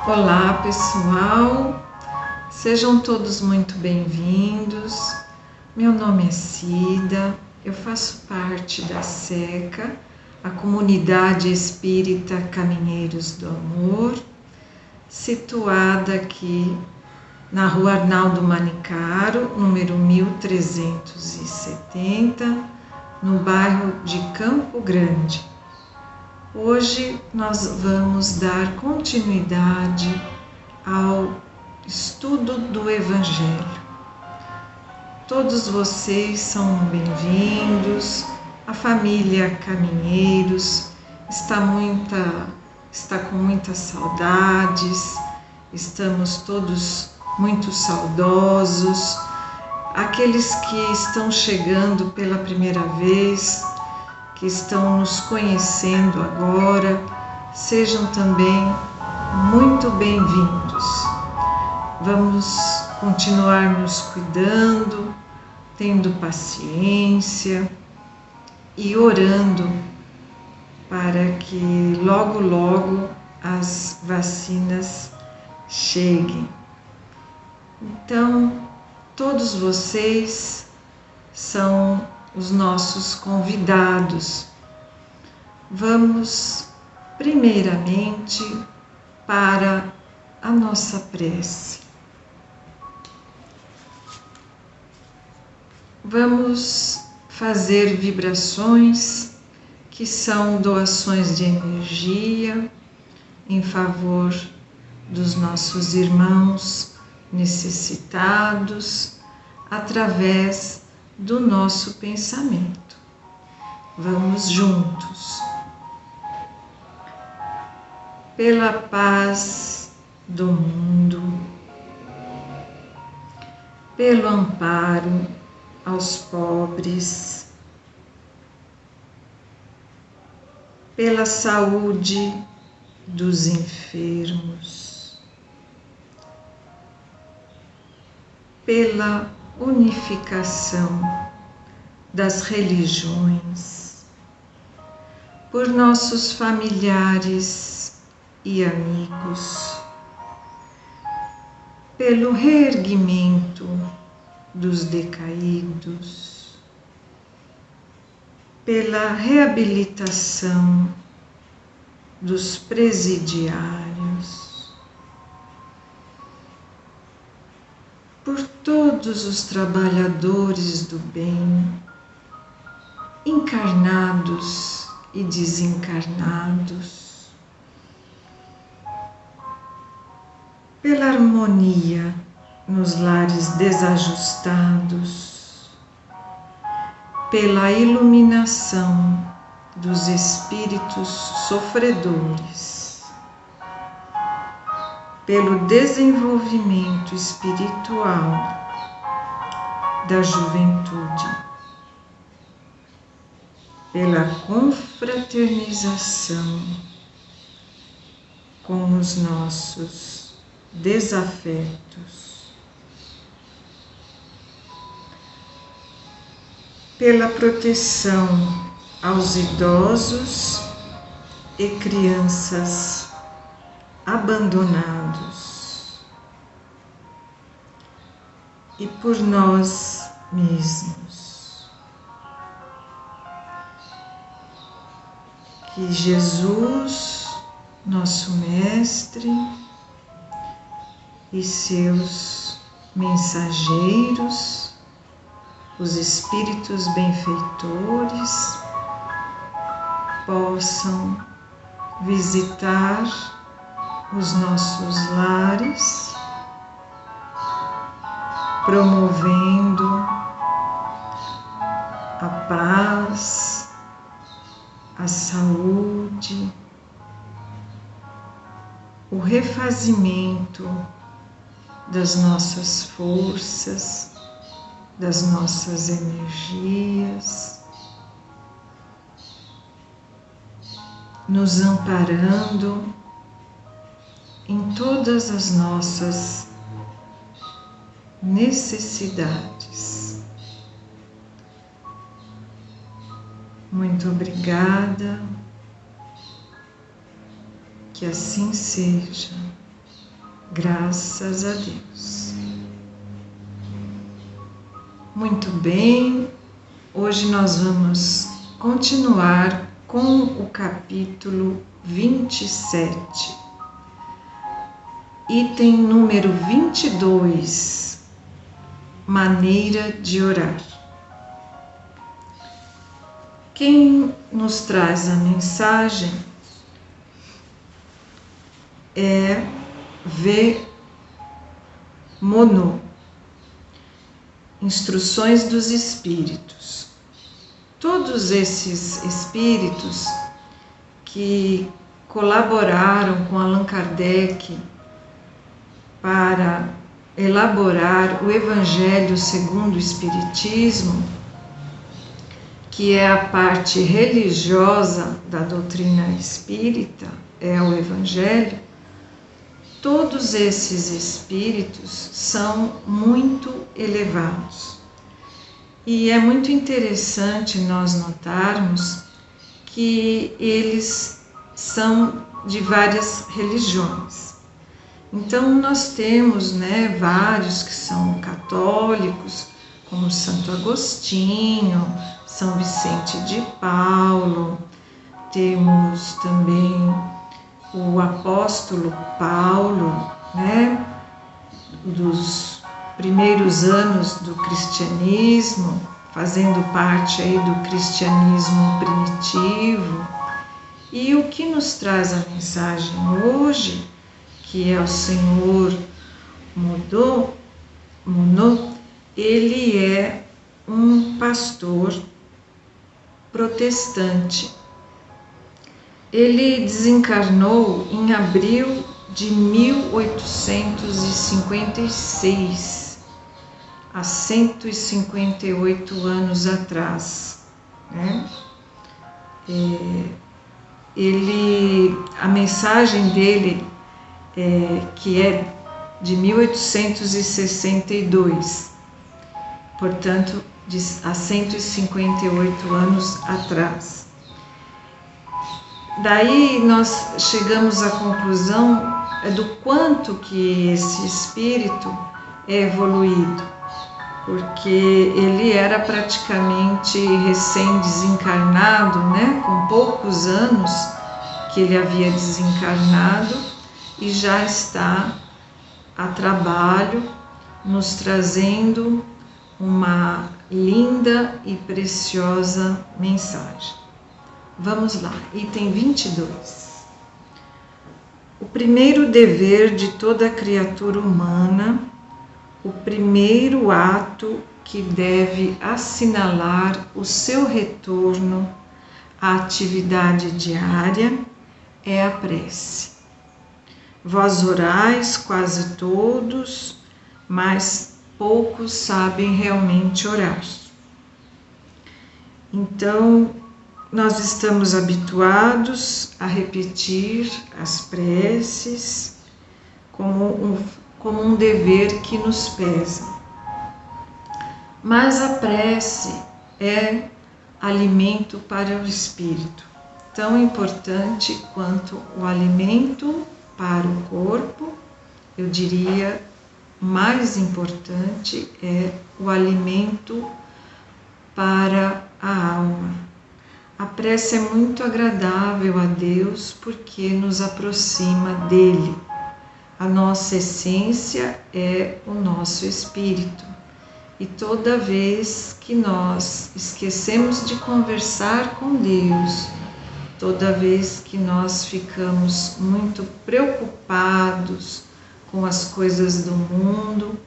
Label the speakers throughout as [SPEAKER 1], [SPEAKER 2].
[SPEAKER 1] Olá pessoal, sejam todos muito bem-vindos. Meu nome é Cida, eu faço parte da SECA, a Comunidade Espírita Caminheiros do Amor, situada aqui na Rua Arnaldo Manicaro, número 1370, no bairro de Campo Grande. Hoje nós vamos dar continuidade ao estudo do Evangelho. Todos vocês são bem-vindos, a família Caminheiros está com muitas saudades, estamos todos muito saudosos. Aqueles que estão chegando pela primeira vez, que estão nos conhecendo agora, sejam também muito bem-vindos. Vamos continuar nos cuidando, tendo paciência e orando para que logo as vacinas cheguem. Então, todos vocês são os nossos convidados. Vamos primeiramente para a nossa prece. Vamos fazer vibrações que são doações de energia em favor dos nossos irmãos necessitados através do nosso pensamento. Vamos juntos. Pela paz do mundo, pelo amparo aos pobres, pela saúde dos enfermos, pela unificação das religiões, por nossos familiares e amigos, pelo reerguimento dos decaídos, pela reabilitação dos presidiários, por todos os trabalhadores do bem, encarnados e desencarnados, pela harmonia nos lares desajustados, pela iluminação dos espíritos sofredores, pelo desenvolvimento espiritual da juventude, pela confraternização com os nossos desafetos, pela proteção aos idosos e crianças abandonados e por nós mesmos. Que Jesus, nosso Mestre, e seus mensageiros, os espíritos benfeitores, possam visitar os nossos lares, promovendo a paz, a saúde, o refazimento das nossas forças, das nossas energias, nos amparando em todas as nossas necessidades. Muito obrigada, que assim seja. Graças a Deus. Muito bem, hoje nós vamos continuar com o capítulo 27, item número 22, maneira de orar. Quem nos traz a mensagem é V. Monod, Instruções dos Espíritos. Todos esses espíritos que colaboraram com Allan Kardec para elaborar o Evangelho segundo o Espiritismo, que é a parte religiosa da doutrina espírita, é o Evangelho, todos esses espíritos são muito elevados. E é muito interessante nós notarmos que eles são de várias religiões. Então nós temos, vários que são católicos, como Santo Agostinho, São Vicente de Paulo, temos também o apóstolo Paulo, dos primeiros anos do cristianismo, fazendo parte aí do cristianismo primitivo. E o que nos traz a mensagem hoje, que é o Senhor Monod, ele é um pastor protestante. Ele desencarnou em abril de 1856, há 158 anos atrás. A mensagem dele, que é de 1862, portanto, há 158 anos atrás. Daí nós chegamos à conclusão do quanto que esse espírito é evoluído, porque ele era praticamente recém-desencarnado, com poucos anos que ele havia desencarnado, e já está a trabalho nos trazendo uma linda e preciosa mensagem. Vamos lá, item 22. O primeiro dever de toda criatura humana, o primeiro ato que deve assinalar o seu retorno à atividade diária é a prece. Vós orais quase todos, mas poucos sabem realmente orar. Então, nós estamos habituados a repetir as preces como um dever que nos pesa. Mas a prece é alimento para o espírito, tão importante quanto o alimento para o corpo. Eu diria, mais importante é o alimento para a alma. A prece é muito agradável a Deus porque nos aproxima dele. A nossa essência é o nosso espírito. E toda vez que nós esquecemos de conversar com Deus, toda vez que nós ficamos muito preocupados com as coisas do mundo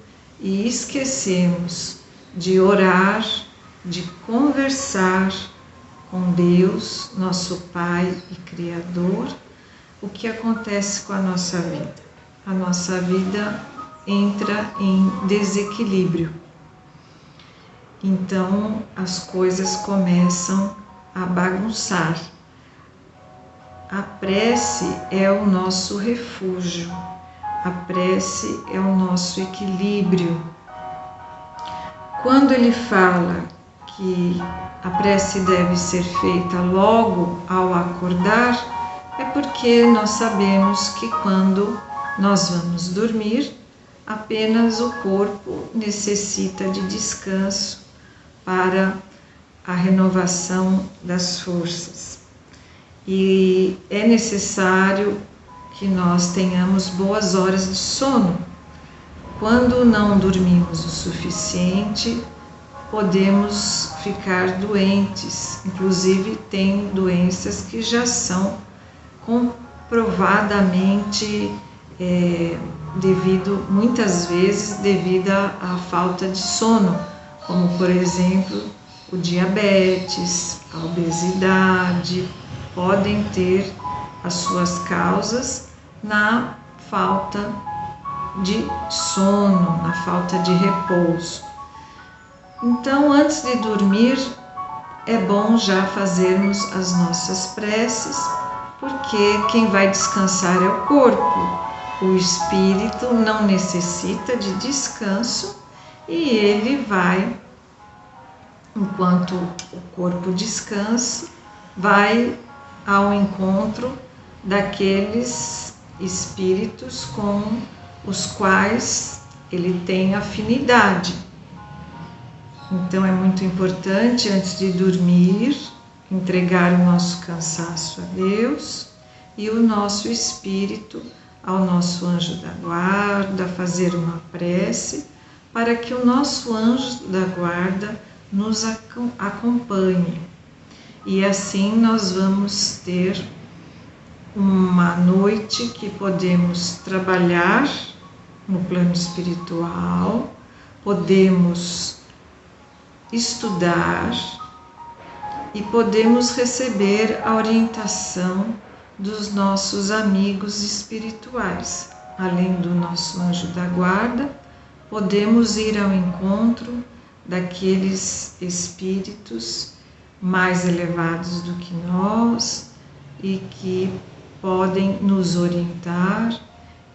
[SPEAKER 1] e esquecemos de orar, de conversar com Deus, nosso Pai e Criador, o que acontece com a nossa vida? A nossa vida entra em desequilíbrio. Então as coisas começam a bagunçar. A prece é o nosso refúgio, a prece é o nosso equilíbrio. Quando ele fala que a prece deve ser feita logo ao acordar, é porque nós sabemos que quando nós vamos dormir, apenas o corpo necessita de descanso para a renovação das forças. E é necessário que nós tenhamos boas horas de sono. Quando não dormimos o suficiente, podemos ficar doentes. Inclusive, tem doenças que já são comprovadamente muitas vezes devido à falta de sono, como por exemplo o diabetes, a obesidade, podem ter as suas causas na falta de sono, na falta de repouso. Então, antes de dormir, é bom já fazermos as nossas preces, porque quem vai descansar é o corpo. O espírito não necessita de descanso e ele vai, enquanto o corpo descansa, vai ao encontro daqueles espíritos com os quais ele tem afinidade. Então é muito importante, antes de dormir, entregar o nosso cansaço a Deus e o nosso espírito ao nosso anjo da guarda, fazer uma prece para que o nosso anjo da guarda nos acompanhe. E assim nós vamos ter uma noite que podemos trabalhar no plano espiritual, podemos estudar e podemos receber a orientação dos nossos amigos espirituais. Além do nosso anjo da guarda, podemos ir ao encontro daqueles espíritos mais elevados do que nós e que podem nos orientar,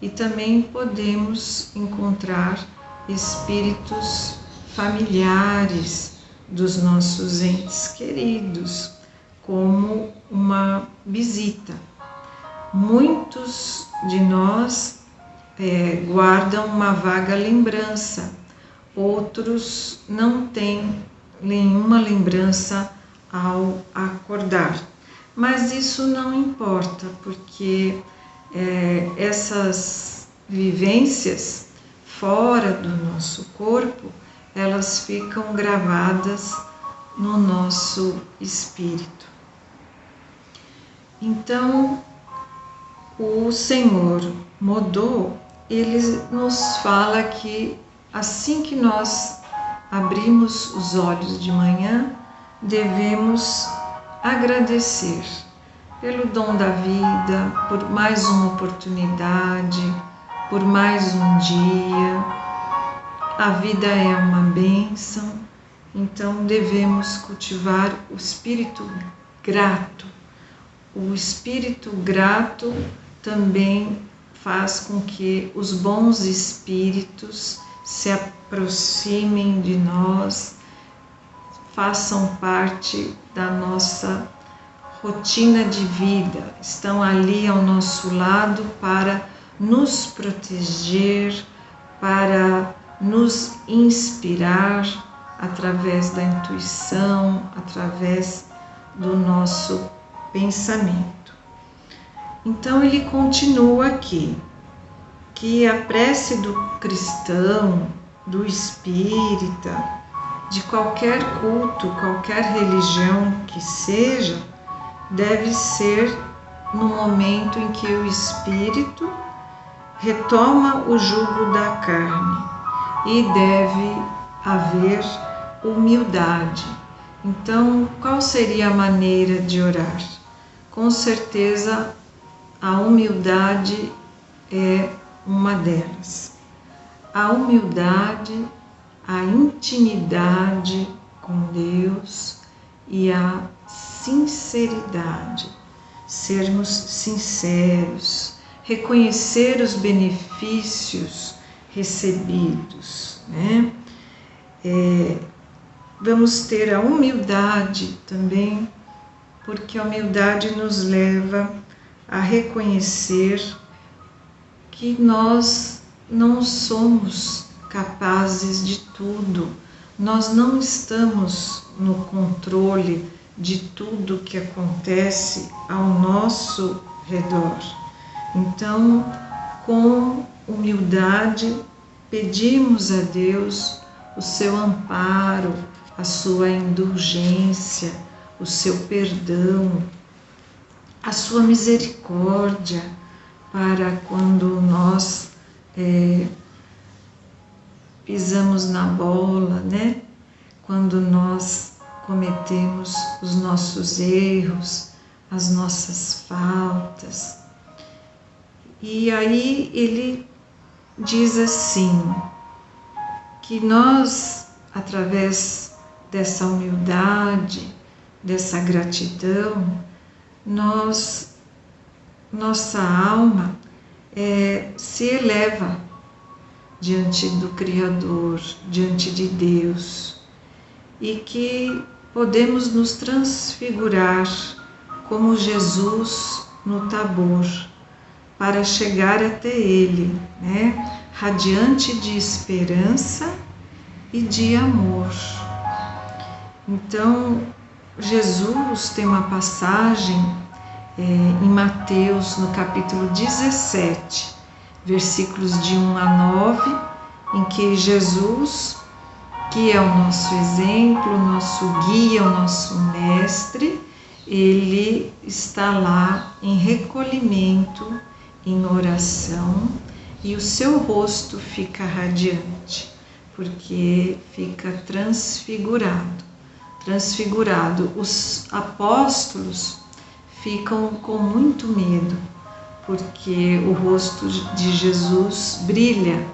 [SPEAKER 1] e também podemos encontrar espíritos familiares dos nossos entes queridos, como uma visita. Muitos de nós guardam uma vaga lembrança, outros não têm nenhuma lembrança ao acordar. Mas isso não importa, porque essas vivências fora do nosso corpo, elas ficam gravadas no nosso espírito. Então, o Senhor Modô, ele nos fala que assim que nós abrimos os olhos de manhã, devemos agradecer pelo dom da vida, por mais uma oportunidade, por mais um dia. A vida é uma bênção, então devemos cultivar o espírito grato. O espírito grato também faz com que os bons espíritos se aproximem de nós, façam parte da nossa rotina de vida, estão ali ao nosso lado para nos proteger, para nos inspirar através da intuição, através do nosso pensamento. Então ele continua aqui, que a prece do cristão, do espírita, de qualquer culto, qualquer religião que seja, deve ser no momento em que o espírito retoma o jugo da carne e deve haver humildade. Então, qual seria a maneira de orar? Com certeza, a humildade é uma delas. A humildade, a intimidade com Deus e a sinceridade. Sermos sinceros, reconhecer os benefícios recebidos, né? Vamos ter a humildade também, porque a humildade nos leva a reconhecer que nós não somos capazes de tudo, nós não estamos no controle de tudo que acontece ao nosso redor. Então, com humildade, pedimos a Deus o seu amparo, a sua indulgência, o seu perdão, a sua misericórdia, para quando nós pisamos na bola, né? Quando nós cometemos os nossos erros, as nossas faltas. E aí ele diz assim, que nós, através dessa humildade, dessa gratidão, nossa alma se eleva diante do Criador, diante de Deus, e que podemos nos transfigurar como Jesus no Tabor, para chegar até Ele, né? Radiante de esperança e de amor. Então, Jesus tem uma passagem em Mateus, no capítulo 17, versículos de 1 a 9, em que Jesus, que é o nosso exemplo, o nosso guia, o nosso mestre, ele está lá em recolhimento, em oração, e o seu rosto fica radiante, porque fica transfigurado. Os apóstolos ficam com muito medo, porque o rosto de Jesus brilha,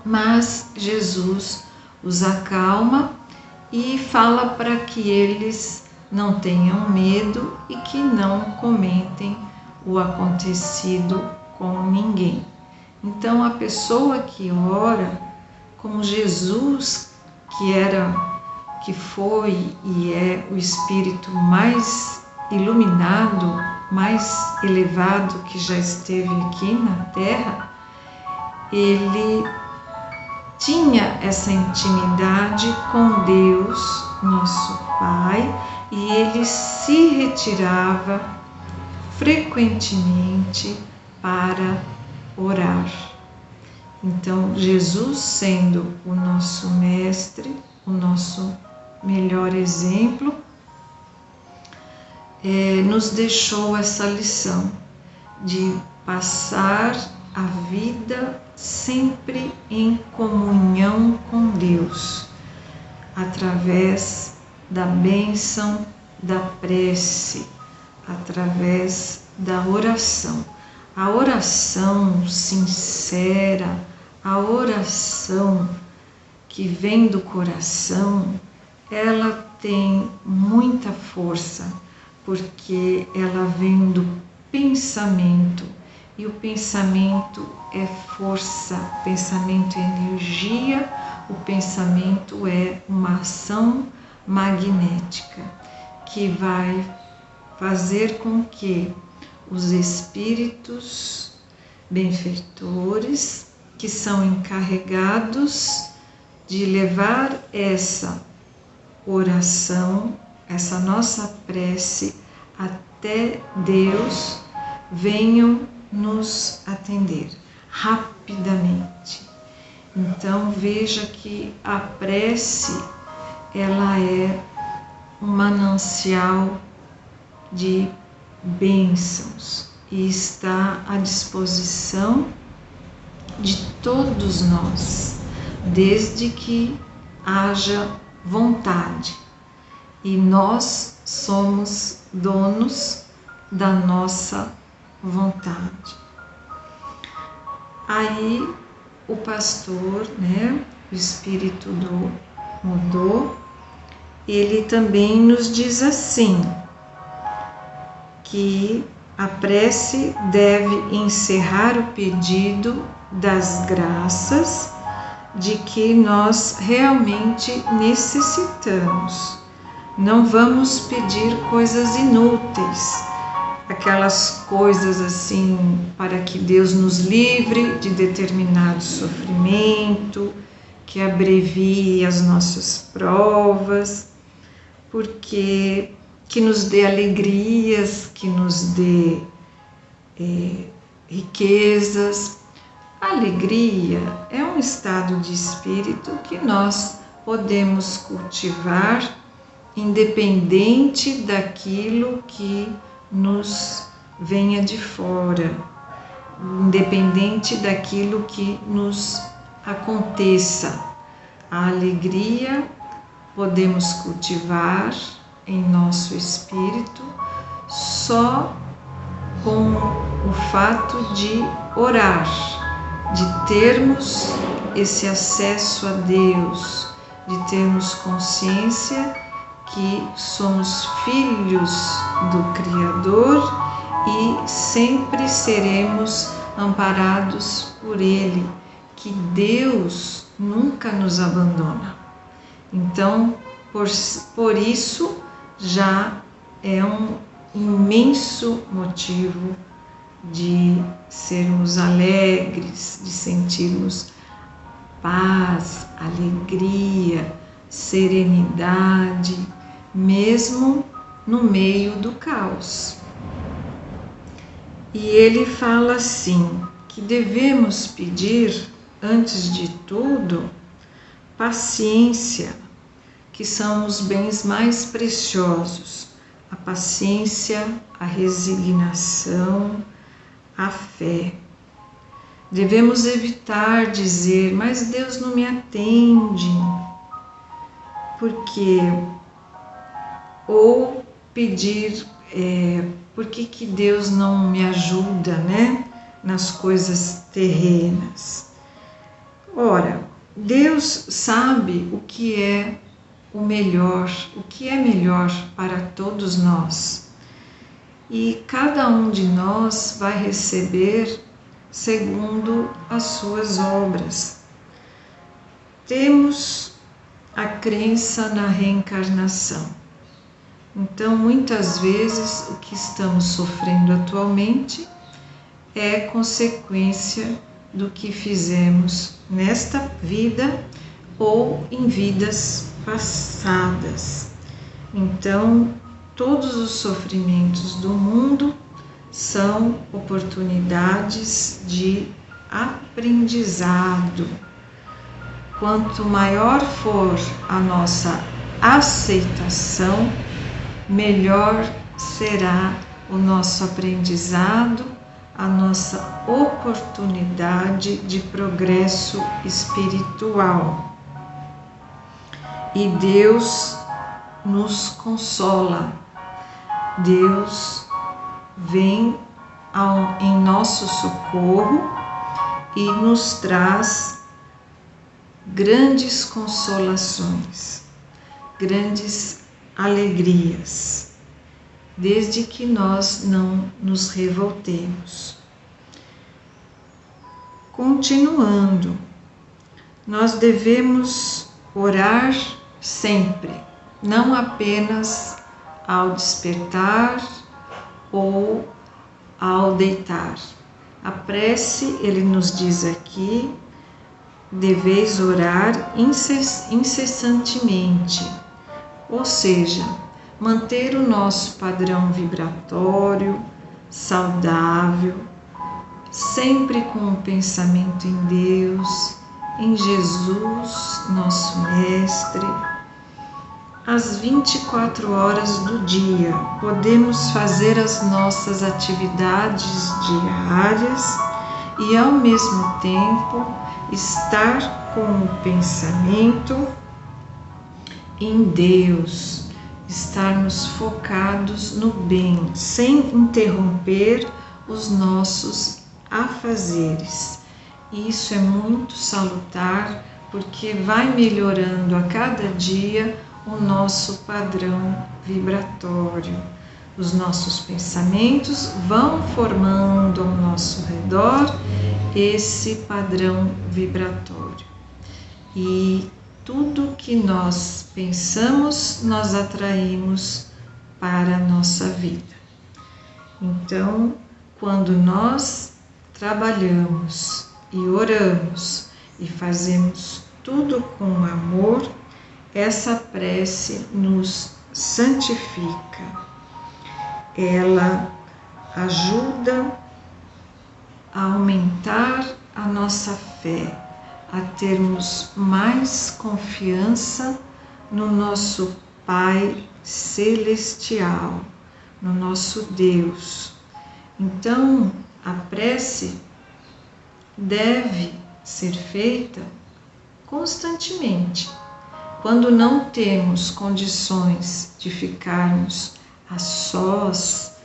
[SPEAKER 1] mas Jesus os acalma e fala para que eles não tenham medo e que não comentem o acontecido com ninguém. Então a pessoa que ora, como Jesus, que foi e é o espírito mais iluminado, mais elevado que já esteve aqui na Terra, ele tinha essa intimidade com Deus, nosso Pai, e ele se retirava frequentemente para orar. Então, Jesus, sendo o nosso mestre, o nosso melhor exemplo, nos deixou essa lição de passar a vida sempre em comunhão com Deus, através da bênção da prece, através da oração. A oração sincera, a oração que vem do coração, ela tem muita força, porque ela vem do pensamento, e o pensamento é força, o pensamento é energia, o pensamento é uma ação magnética que vai fazer com que os espíritos benfeitores, que são encarregados de levar essa oração, essa nossa prece até Deus, venham nos atender rapidamente. Então veja que a prece, ela é um manancial de bênçãos e está à disposição de todos nós, desde que haja vontade. E nós somos donos da nossa vontade. Aí o pastor, o espírito do Modô, ele também nos diz assim, que a prece deve encerrar o pedido das graças de que nós realmente necessitamos. Não vamos pedir coisas inúteis, aquelas coisas assim para que Deus nos livre de determinado sofrimento, que abrevie as nossas provas, porque que nos dê alegrias, que nos dê riquezas. A alegria é um estado de espírito que nós podemos cultivar independente daquilo que nos venha de fora, independente daquilo que nos aconteça. A alegria podemos cultivar em nosso espírito só com o fato de orar, de termos esse acesso a Deus, de termos consciência que somos filhos do Criador e sempre seremos amparados por Ele, que Deus nunca nos abandona. Então, por isso, já é um imenso motivo de sermos alegres, de sentirmos paz, alegria, serenidade, mesmo no meio do caos. E ele fala assim, que devemos pedir, antes de tudo, paciência, que são os bens mais preciosos. A paciência, a resignação, a fé. Devemos evitar dizer, mas Deus não me atende, porque ou pedir, por que Deus não me ajuda, né, nas coisas terrenas? Ora, Deus sabe o que é o melhor, o que é melhor para todos nós. E cada um de nós vai receber segundo as suas obras. Temos a crença na reencarnação. Então, muitas vezes, o que estamos sofrendo atualmente é consequência do que fizemos nesta vida ou em vidas passadas. Então, todos os sofrimentos do mundo são oportunidades de aprendizado. Quanto maior for a nossa aceitação, melhor será o nosso aprendizado, a nossa oportunidade de progresso espiritual. E Deus nos consola, Deus vem em nosso socorro e nos traz grandes consolações, grandes alegrias, desde que nós não nos revoltemos. Continuando, nós devemos orar sempre, não apenas ao despertar ou ao deitar. A prece, ele nos diz aqui, deveis orar incessantemente, ou seja, manter o nosso padrão vibratório saudável, sempre com o pensamento em Deus, em Jesus, nosso Mestre. Às 24 horas do dia, podemos fazer as nossas atividades diárias e, ao mesmo tempo, estar com o pensamento em Deus, estarmos focados no bem, sem interromper os nossos afazeres. Isso é muito salutar, porque vai melhorando a cada dia o nosso padrão vibratório. Os nossos pensamentos vão formando ao nosso redor esse padrão vibratório. E tudo que nós pensamos, nós atraímos para a nossa vida. Então, quando nós trabalhamos e oramos e fazemos tudo com amor, essa prece nos santifica. Ela ajuda a aumentar a nossa fé, a termos mais confiança no nosso Pai Celestial, no nosso Deus. Então, a prece deve ser feita constantemente. Quando não temos condições de ficarmos a sós,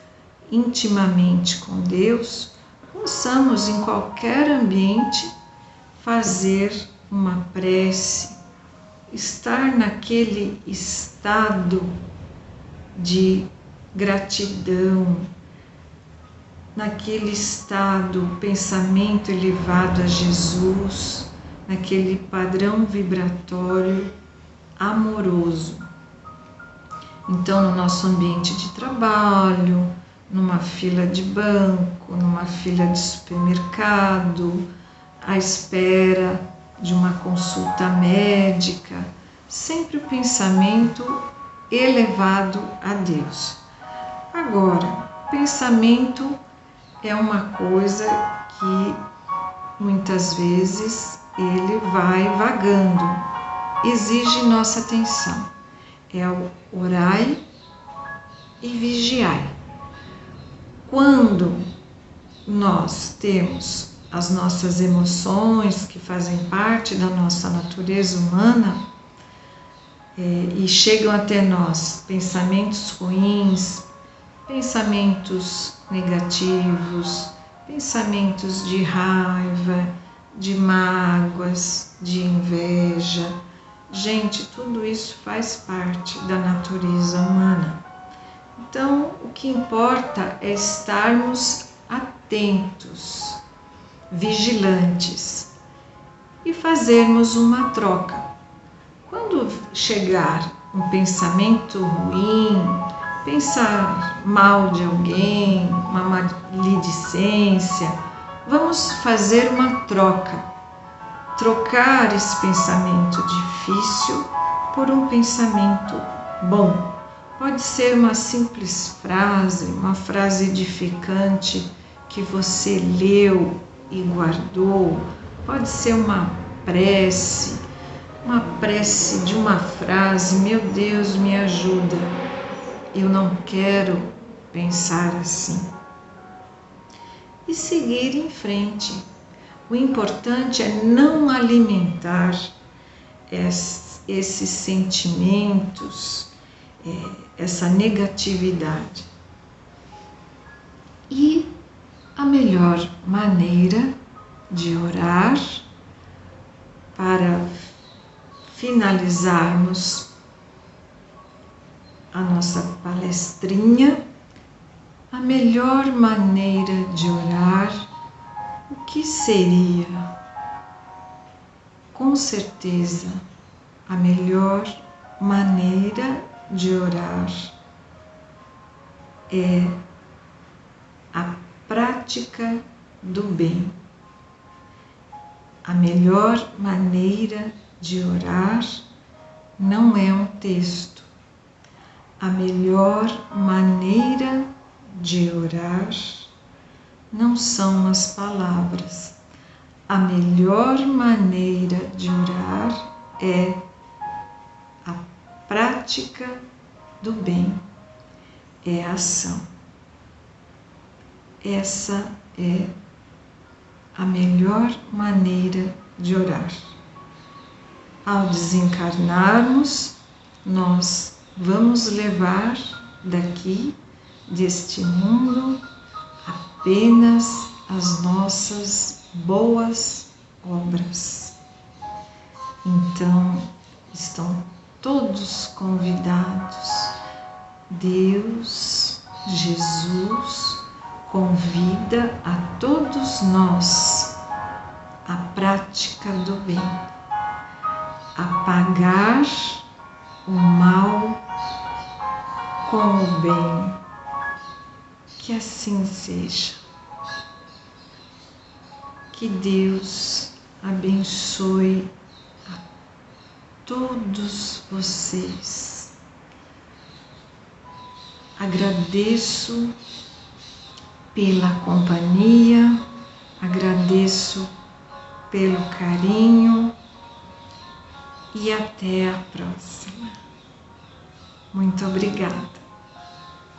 [SPEAKER 1] intimamente com Deus, possamos em qualquer ambiente fazer uma prece, estar naquele estado de gratidão, naquele estado, pensamento elevado a Jesus, naquele padrão vibratório amoroso. Então, no nosso ambiente de trabalho, numa fila de banco, numa fila de supermercado, à espera de uma consulta médica, sempre o pensamento elevado a Deus. Agora, pensamento é uma coisa que muitas vezes ele vai vagando, exige nossa atenção. É o orai e vigiai. Quando nós temos as nossas emoções que fazem parte da nossa natureza humana e chegam até nós pensamentos ruins, pensamentos negativos, pensamentos de raiva, de mágoas, de inveja. Gente, tudo isso faz parte da natureza humana. Então, o que importa é estarmos atentos, vigilantes e fazermos uma troca. Quando chegar um pensamento ruim, pensar mal de alguém, uma maledicência, vamos fazer uma troca. Trocar esse pensamento difícil por um pensamento bom. Pode ser uma simples frase, uma frase edificante que você leu e guardou. Pode ser uma prece de uma frase: meu Deus, me ajuda, eu não quero pensar assim. E seguir em frente. O importante é não alimentar esses sentimentos, essa negatividade. E a melhor maneira de orar para finalizarmos a nossa palestrinha, a melhor maneira de orar, o que seria? Com certeza, a melhor maneira de orar é a prática do bem. A melhor maneira de orar não é um texto. A melhor maneira de orar não são as palavras. A melhor maneira de orar é a prática do bem, é a ação. Essa é a melhor maneira de orar. Ao desencarnarmos, nós vamos levar daqui, deste mundo, apenas as nossas boas obras. Então, estão todos convidados. Deus, Jesus, convida a todos nós à prática do bem, a pagar o mal com o bem, Que assim seja. Que Deus abençoe a todos vocês. Agradeço pela companhia, agradeço pelo carinho e até a próxima. Muito obrigada.